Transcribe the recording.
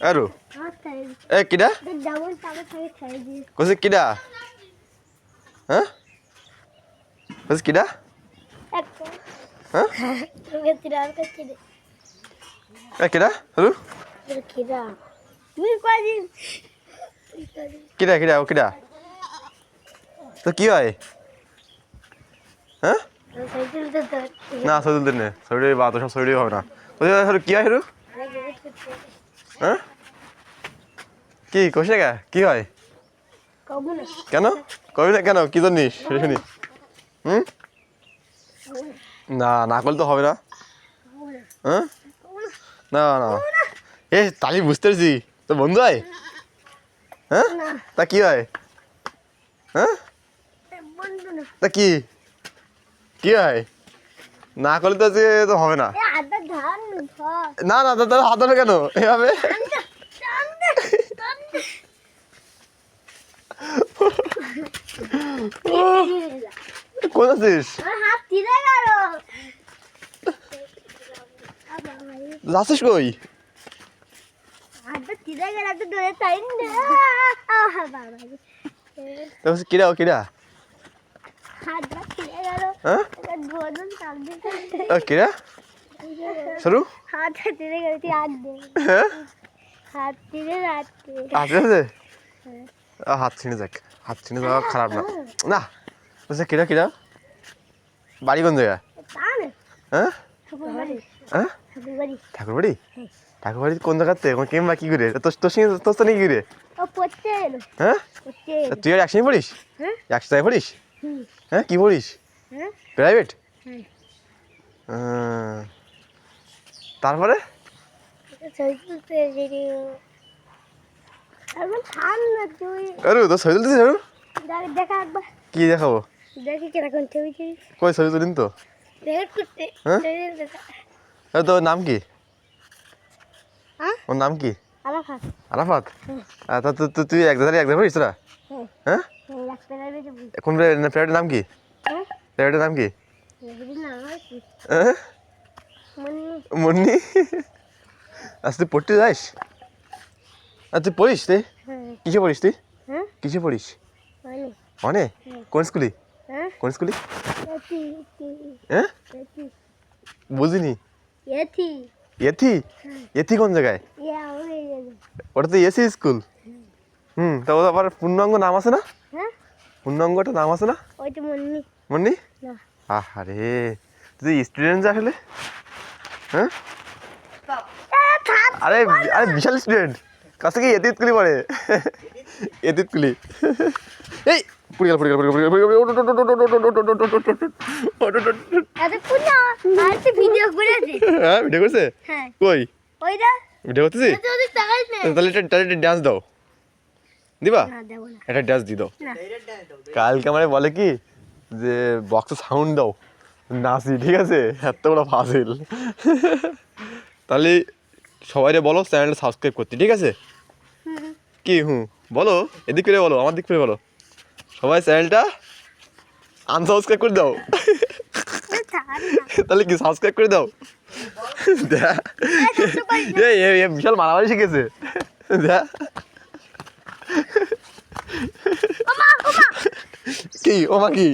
আৰু এ কিডা কৈছে কিডা হা কৈছে কিডা হা এ কিডা আৰু কিডা কিডা ও কিডা তো কি হয় হ্যাঁ না সৈদুল দিন শরীরে বা তো সব শরীরে হবে না কি হয় হেরু হ্যাঁ কি কোশে গা কি হয় কেন কবি না কেন কি জানিস শুনি হুম না না করলে তো হবে না হ্যাঁ না না এ তালি বুঝতে পারছি তো বন্ধু হয় হ্যাঁ তা কি হয় হ্যাঁ তা কি কি হয় না করলে তো আজকে তো হবে না না না দাদা হাত ধরে কেন এভাবে কোন আছিস যাচ্ছিস কই কিরা ও কিরা কিরা সরু হাত ছিঁড়ে যাক হাত ছিঁড়ে যাওয়া খারাপ না না বলছে কিরা কিরা বাড়ি কোন জায়গা হ্যাঁ হ্যাঁ ঠাকুরবাড়ি ঠাকুরবাড়ি কোন জায়গাতে কিংবা কি করে তোর সঙ্গে তোর সঙ্গে কি রে হ্যাঁ তুই আর একসঙ্গে পড়িস একসাথে পড়িস হ্যাঁ কি পড়িস প্রাইভেট তারপরে তোর ছবি তুলতেছিস কি দেখাবো কই ছবি তুলিন তো হ্যাঁ তোর নাম কি ওর নাম কি আরাফাত তুই এক জায়গায় পড়িস তোরা হ্যাঁ কোন প্রাইভেটের নাম কি প্রাইভেটের নাম কি মুন্নি আচ্ছা তুই পড়তে যাস তুই পড়িস তুই কিসে পড়িস তুই কিসে পড়িস অনে কোন স্কুলে কোন স্কুলে হ্যাঁ বুঝিনি এথি এথি কোন জায়গায় ওটা তো এসি স্কুল তা ওটা আবার পূর্ণাঙ্গ নাম আছে না পূর্ণাঙ্গটা নাম আছে না মুন্নি আরে তুই স্টুডেন্ট যা আসলে হ্যাঁ আরে আরে বিশাল স্টুডেন্ট কাছ থেকে এতি স্কুলি পড়ে এতি স্কুলি এই পুড়ে গেল হ্যাঁ ভিডিও করছে কই ভিডিও করতেছি তাহলে ডান্স দাও দিবা একটা ডান্স দি দাও কালকে আমার বলে কি যে বক্সে সাউন্ড দাও নাচি ঠিক আছে এত বড় ফাজিল তাহলে সবাই বলো চ্যানেলটা সাবস্ক্রাইব করতে ঠিক আছে কি বলো এদিক করে বলো আমার দিক করে বলো সবাই চ্যানেলটা আনসাবস্ক্রাইব করে দাও তাহলে কি সাবস্ক্রাইব করে দাও বিশাল মারামারি শিখেছে কি ওমা কি